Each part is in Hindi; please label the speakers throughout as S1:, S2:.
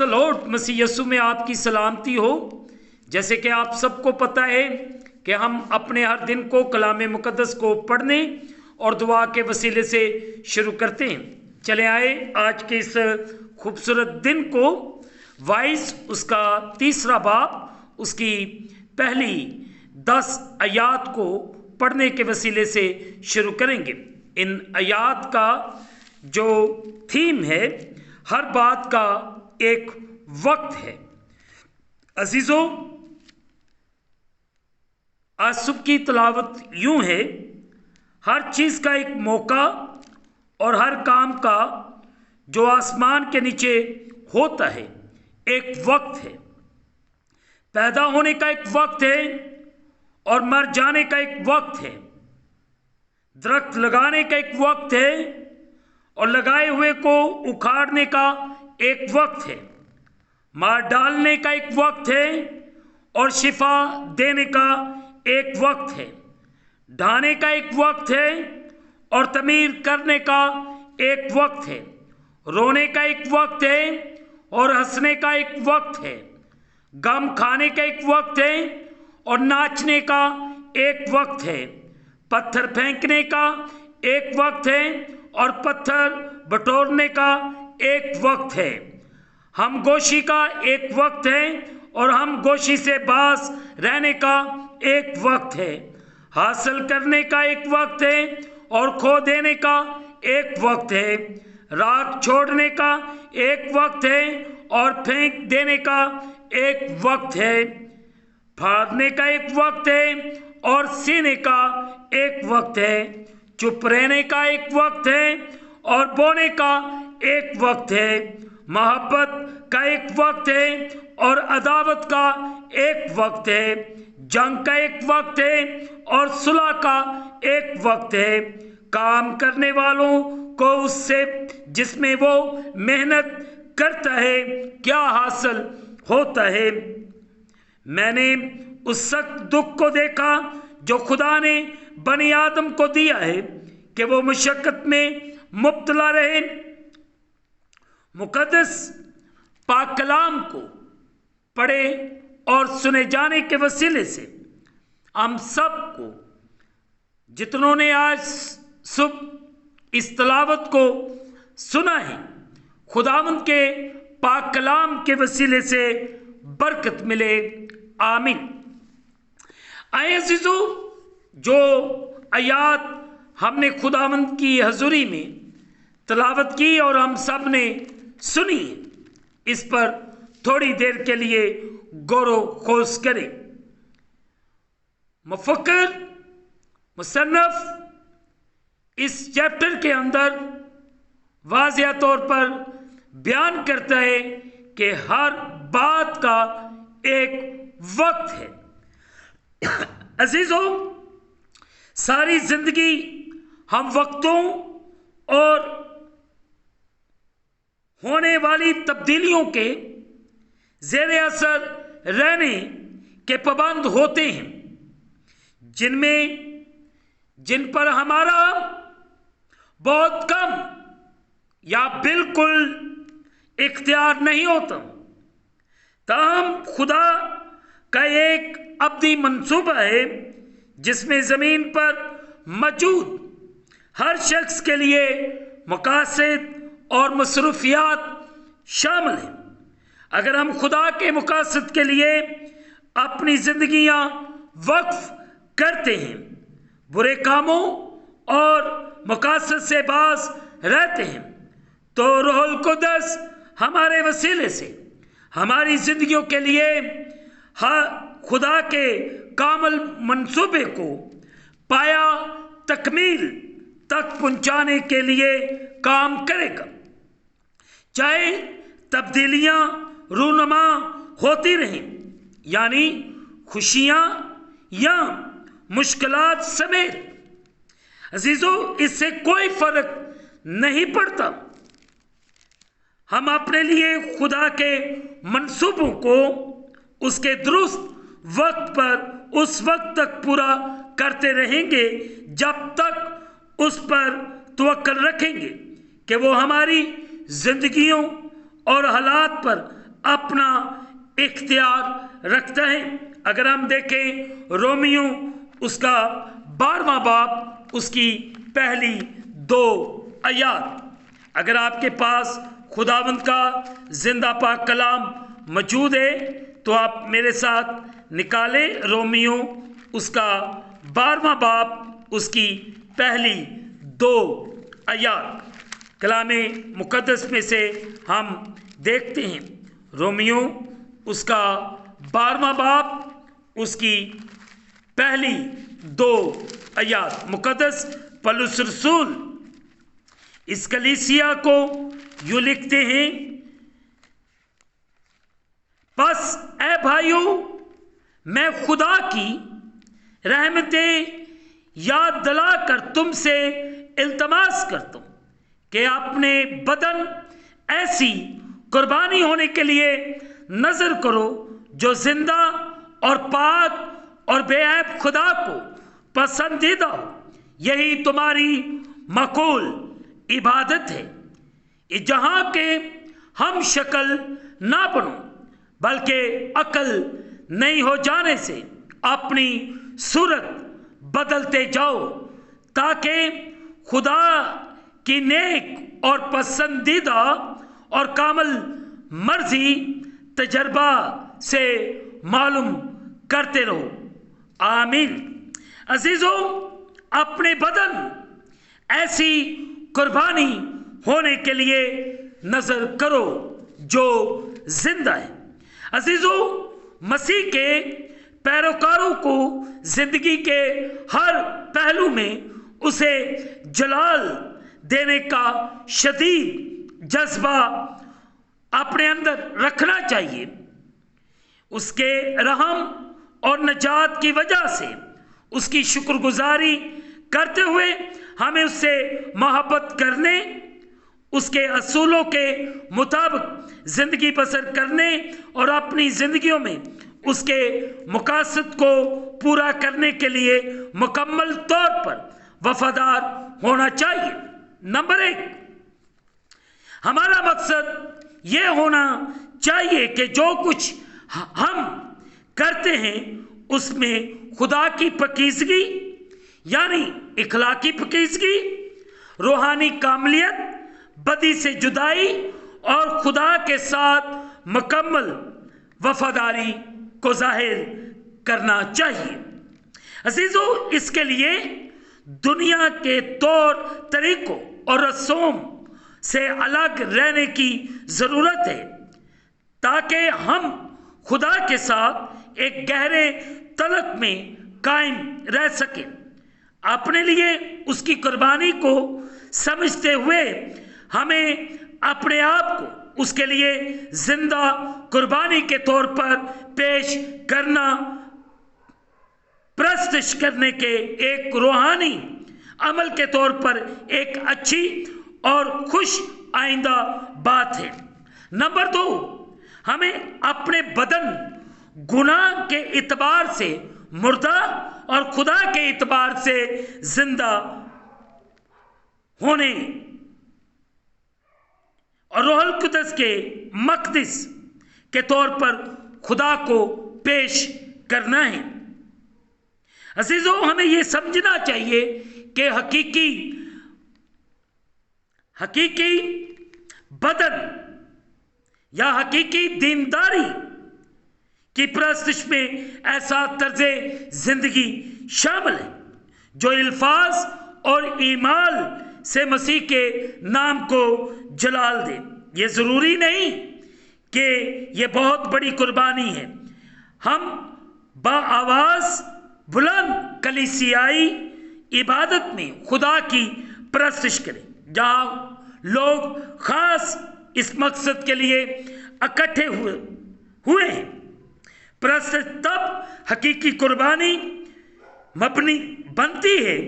S1: लॉर्ड मसीह यीशु में आपकी सलामती हो। जैसे कि आप सबको पता है कि हम अपने हर दिन को कलाम मुकद्दस को पढ़ने और दुआ के वसीले से शुरू करते हैं। चले आए आज के इस खूबसूरत दिन को वाइस उसका तीसरा बाब उसकी पहली 10 आयात को पढ़ने के वसीले से शुरू करेंगे। इन आयात का जो थीम है, हर बात का एक वक्त है। अजीजों, आज सुबह की तलावत यूं है, हर चीज का एक मौका और हर काम का जो आसमान के नीचे होता है एक वक्त है। पैदा होने का एक वक्त है और मर जाने का एक वक्त है। दरख्त लगाने का एक वक्त है और लगाए हुए को उखाड़ने का एक वक्त है। मार डालने का एक वक्त है और शिफा देने का एक वक्त है। ढाने का एक वक्त है और तमीर करने का एक वक्त है। रोने का एक वक्त है और हंसने का एक वक्त है। गम खाने का एक वक्त है और नाचने का एक वक्त है। पत्थर फेंकने का एक वक्त है और पत्थर बटोरने का एक वक्त है। हम गोशी का एक वक्त है और हम गोशी से बास रहने का एक वक्त है। हासिल करने का एक वक्त है और खो देने का एक वक्त है। राख छोड़ने का एक वक्त है और फेंक देने का एक वक्त है। फाड़ने का एक वक्त है और सीने का एक वक्त है। चुप रहने का एक वक्त है और बोने का एक वक्त है। मोहब्बत का एक वक्त है और अदावत का एक वक्त है। जंग का एक वक्त है और सुलह का एक वक्त है। काम करने वालों को उससे जिसमें वो मेहनत करता है क्या हासिल होता है। मैंने उस सख्त दुख को देखा जो खुदा ने बनी आदम को दिया है कि वो मुशक्कत में मुब्तला रहे। मुकद्दस पाक कलाम को पढ़े और सुने जाने के वसीले से हम सब को, जितनों ने आज सुबह इस तलावत को सुना है, खुदावंद के पाक कलाम के वसीले से बरकत मिले। आमीन। आए अज़ीज़ों, जो आयात हमने खुदावंद की हजूरी में तलावत की और हम सब ने सुनी, इस पर थोड़ी देर के लिए गौर खोज करें। मुफक्किर मुसन्नफ इस चैप्टर के अंदर वाज़िया तौर पर बयान करता है कि हर बात का एक वक्त है। अजीजों, सारी जिंदगी हम वक्तों और होने वाली तब्दीलियों के ज़ेरे असर रहने के पाबंद होते हैं, जिन पर हमारा बहुत कम या बिल्कुल इख्तियार नहीं होता। ताहम खुदा का एक अब्दी मंसूबा है जिसमें ज़मीन पर मौजूद हर शख्स के लिए मकासद और मसरूफियात शामिल हैं। अगर हम खुदा के मकासद के लिए अपनी जिंदगियां वक्फ करते हैं, बुरे कामों और मकासद से बाज रहते हैं, तो रूहुल कुद्दस हमारे वसीले से हमारी जिंदगियों के लिए खुदा के कामल मंसूबे को पाया तकमील तक पहुंचाने के लिए काम करेगा। चाहे तब्दीलियां रूनुमा होती रहें, यानी खुशियां या मुश्किलात समेत। अजीजों, इससे कोई फर्क नहीं पड़ता। हम अपने लिए खुदा के मंसूबों को उसके दुरुस्त वक्त पर उस वक्त तक पूरा करते रहेंगे जब तक उस पर तवक्कल रखेंगे कि वो हमारी जिंदगियों और हालात पर अपना इख्तियार रखता है। अगर हम देखें रोमियो उसका 12वां बाब उसकी पहली 2 आयत, अगर आपके पास खुदावंद का जिंदा पाक कलाम मौजूद है तो आप मेरे साथ निकालें रोमियो उसका 12वां बाब उसकी पहली 2 आयत। कलामे मुकद्दस में से हम देखते हैं रोमियो उसका 12वां बाब उसकी पहली 2 आयत। मुकद्दस पौलुस रसूल इस कलीसिया को यूं लिखते हैं, बस ए भाइयों मैं खुदा की रहमतें याद दिलाकर तुमसे इल्तमास करता हूं कि अपने बदन ऐसी कुर्बानी होने के लिए नजर करो जो जिंदा और पाक और बेऐब खुदा को पसंदीदा हो, यही तुम्हारी मकबूल इबादत है। जहां के हम शक्ल ना बनो बल्कि अकल नहीं हो जाने से अपनी सूरत बदलते जाओ ताकि खुदा की नेक और पसंदीदा और कामिल मर्जी तजर्बा से मालूम करते रहो। आमीन। अजीजों, अपने बदन ऐसी कुर्बानी होने के लिए नजर करो जो जिंदा है। अजीजों, मसीह के पैरोकारों को जिंदगी के हर पहलू में उसे जलाल देने का शदीद जज्बा अपने अंदर रखना चाहिए। उसके रहम और नजात की वजह से उसकी शुक्रगुजारी करते हुए हमें उससे मोहब्बत करने, उसके असूलों के मुताबिक जिंदगी बसर करने और अपनी जिंदगियों में उसके मकासद को पूरा करने के लिए मुकम्मल तौर पर वफादार होना चाहिए। नंबर 1, हमारा मकसद यह होना चाहिए कि जो कुछ हम करते हैं उसमें खुदा की पाकीज़गी यानी इखलाकी पाकीज़गी, रूहानी कामलियत, बदी से जुदाई और खुदा के साथ मुकम्मल वफादारी को जाहिर करना चाहिए। अजीजों, इसके लिए दुनिया के तौर तरीकों और रस्मों से अलग रहने की ज़रूरत है ताकि हम खुदा के साथ एक गहरे तलक में कायम रह सकें। अपने लिए उसकी कुर्बानी को समझते हुए हमें अपने आप को उसके लिए जिंदा कुर्बानी के तौर पर पेश करना, प्रस्तुत करने के एक रूहानी अमल के तौर पर एक अच्छी और खुश आइंदा बात है। नंबर 2, हमें अपने बदन गुनाह के इतबार से मुर्दा और खुदा के इतबार से जिंदा होने और रूहुल कुद्दस के मक़दिस के तौर पर खुदा को पेश करना है। अजीजों, हमें यह समझना चाहिए कि हकीकी बदन या हकीकी दीनदारी की प्रस्तुत में ऐसा तर्ज़े जिंदगी शामिल है जो इल्फाज और ईमाल से मसीह के नाम को जलाल दे। ये ज़रूरी नहीं कि ये बहुत बड़ी कुर्बानी है। हम बाआवाज़ बुलंद कलीसियाई इबादत में खुदा की प्रस्तुत करें जहाँ लोग खास इस मकसद के लिए इकट्ठे हुए हैं। प्रस्तुत तब हकीकी कुर्बानी मबनी बनती है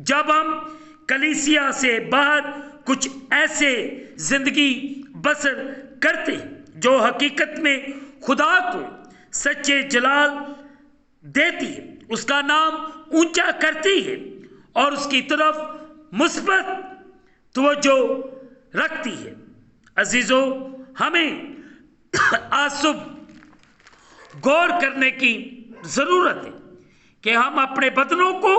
S1: जब हम कलीसिया से बाहर कुछ ऐसे जिंदगी बसर करते हैं जो हकीकत में खुदा को सच्चे जलाल देती है, उसका नाम ऊंचा करती है और उसकी तरफ मुस्बत तवज्जो रखती है। अजीजों, हमें अशुभ गौर करने की जरूरत है कि हम अपने बदनों को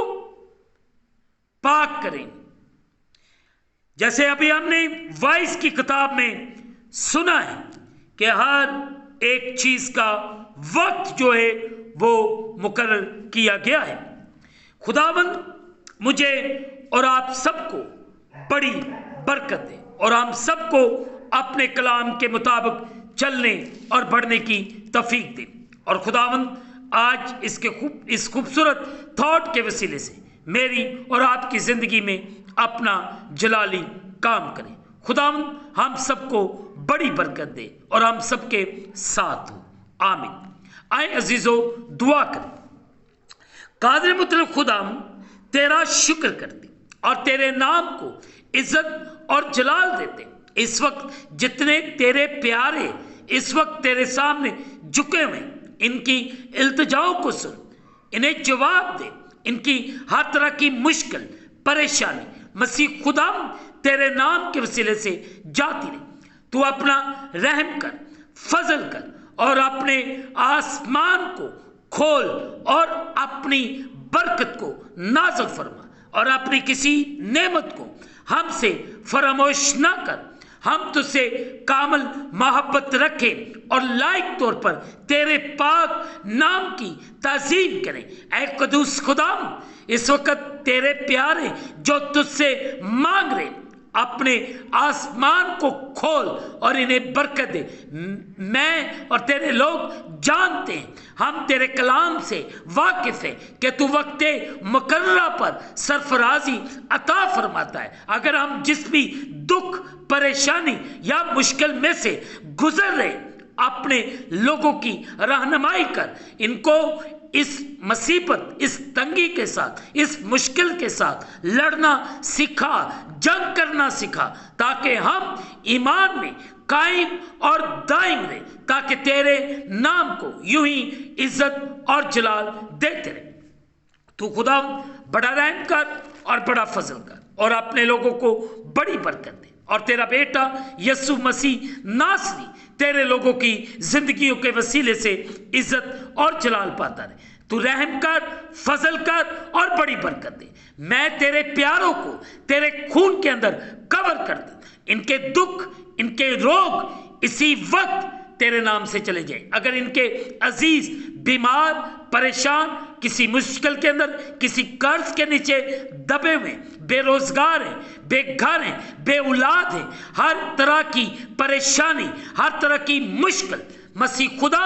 S1: पाक करें। जैसे अभी हमने वाइस की किताब में सुना है कि हर एक चीज का वक्त जो है वो मुकर्रर किया गया है। खुदावंद मुझे और आप सबको बड़ी बरकत दे और हम सबको अपने कलाम के मुताबिक चलने और बढ़ने की तौफीक दे। और खुदावंद आज इस खूबसूरत थॉट के वसीले से मेरी और आपकी जिंदगी में अपना जलाली काम करें। खुदावंद हम सबको बड़ी बरकत दे और हम सबके साथ हो। आमीन। आए अजीजो दुआ करें। कादिर मुतलक खुदाम तेरा शुक्र करते और तेरे नाम को इज्जत और जलाल देते। इस वक्त जितने तेरे प्यारे इस वक्त तेरे सामने झुके हुए, इनकी इल्तिजाओं को सुन, इन्हें जवाब दे। इनकी हर तरह की मुश्किल परेशानी मसीह खुदाम तेरे नाम के वसीले से जाती रहे। तू अपना रहम कर, फजल कर और अपने आसमान को खोल और अपनी बरकत को नाज़िल फरमा और अपनी किसी नेमत को हमसे फरामोश ना कर। हम तुझसे कामल मोहब्बत रखें और लायक तौर पर तेरे पाक नाम की ताज़ीम करें। ऐ कदूस खुदाम, इस वक्त तेरे प्यारे जो तुझसे मांग रहे, अपने आसमान को खोल और इन्हें बरकत दे। मैं और तेरे लोग जानते हैं, हम तेरे कलाम से वाकिफ है कि तू वक्ते मुकर्ररा पर सरफराजी अता फरमाता है। अगर हम जिस भी दुख, परेशानी या मुश्किल में से गुजर रहे, अपने लोगों की रहनुमाई कर, इनको इस मुसीबत, इस तंगी के साथ, इस मुश्किल के साथ लड़ना सिखा, जंग करना सिखा, ताकि हम ईमान में कायम और दायम रहे, ताकि तेरे नाम को यूं ही इज्जत और जलाल देते रहे। तू खुदा बड़ा रहम कर और बड़ा फजल कर और अपने लोगों को बड़ी बरकत दे। और तेरा बेटा यीशु मसीह नासरी तेरे लोगों की जिंदगियों के वसीले से इज्जत और जलाल पाता रहे। तू रहम कर, फजल कर और बड़ी बरकत दे। मैं तेरे प्यारों को तेरे खून के अंदर कवर कर दे। इनके दुख, इनके रोग इसी वक्त तेरे नाम से चले जाए। अगर इनके अजीज बीमार, परेशान, किसी मुश्किल के अंदर, किसी कर्ज के नीचे दबे हुए, बेरोजगार हैं, बेघर हैं, बेऔलाद हैं, हर तरह की परेशानी, हर तरह की मुश्किल मसीह खुदा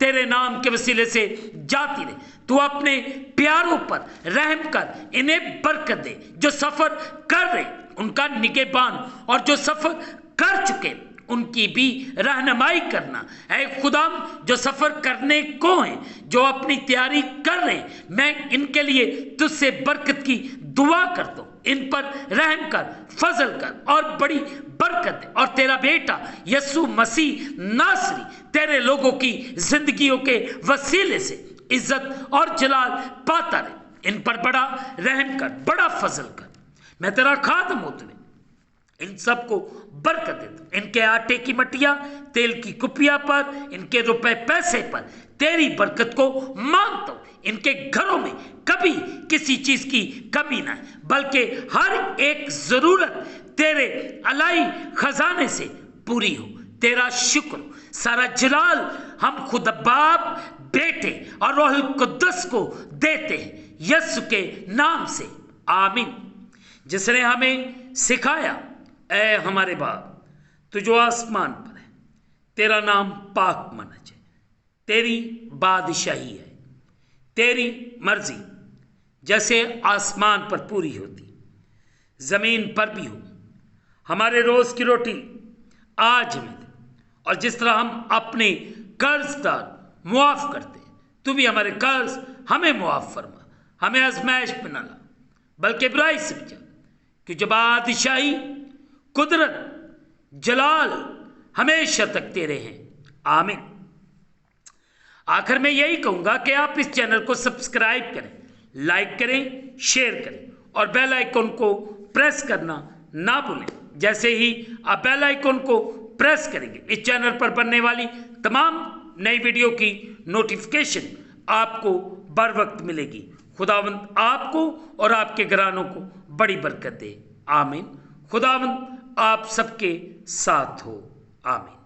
S1: तेरे नाम के वसीले से जाती रहे। तू अपने प्यारों पर रहम कर, इन्हें बरकत दे। जो सफर कर रहे उनका निगहबान और जो सफर कर चुके उनकी भी रहनुमाई करना। ऐ खुदा जो सफर करने को हैं, जो अपनी तैयारी कर रहे हैं, मैं इनके लिए तुझसे बरकत की दुआ करता हूं। इन पर रहम कर, फजल कर और बड़ी बरकत दे। और तेरा बेटा यीशु मसीह नासरी तेरे लोगों की जिंदगियों के वसीले से इज्जत और जलाल पाता रहे। इन पर बड़ा रहम कर, बड़ा फजल कर। मैं तेरा खादम हूं, तुम्हें इन सबको बरकत देता। इनके आटे की मटिया, तेल की कुपिया पर, इनके रुपए पैसे पर तेरी बरकत को मांगता हूं। इनके घरों में कभी किसी चीज की कमी ना है, बल्कि हर एक जरूरत तेरे अलाई खजाने से पूरी हो। तेरा शुक्र, सारा जलाल हम खुद बाप, बेटे और रूहुल कुद्दस को देते हैं यीशु के नाम से, आमीन। जिसने हमें सिखाया, ऐ हमारे बाप तू जो आसमान पर है, तेरा नाम पाक माना जाए। तेरी बादशाही है, तेरी मर्जी जैसे आसमान पर पूरी होती जमीन पर भी हो। हमारे रोज की रोटी आज हमें दे, और जिस तरह हम अपने कर्जदार मुआफ करते, तू भी हमारे कर्ज हमें मुआफ फरमा। हमें आजमाइश में न ला, बल्कि बुराई से बचा, कि जो बादशाही, कुदरत, जलाल हमेशा तक तेरे हैं, आमीन। आखिर में यही कहूंगा कि आप इस चैनल को सब्सक्राइब करें, लाइक करें, शेयर करें और बेल आइकन को प्रेस करना ना भूलें। जैसे ही आप बेल आइकन को प्रेस करेंगे। इस चैनल पर बनने वाली तमाम नई वीडियो की नोटिफिकेशन आपको बर वक्त मिलेगी। खुदावंद आपको और आपके घरानों को बड़ी बरकत दे। आमीन। खुदावंद आप सबके साथ हो। आमीन।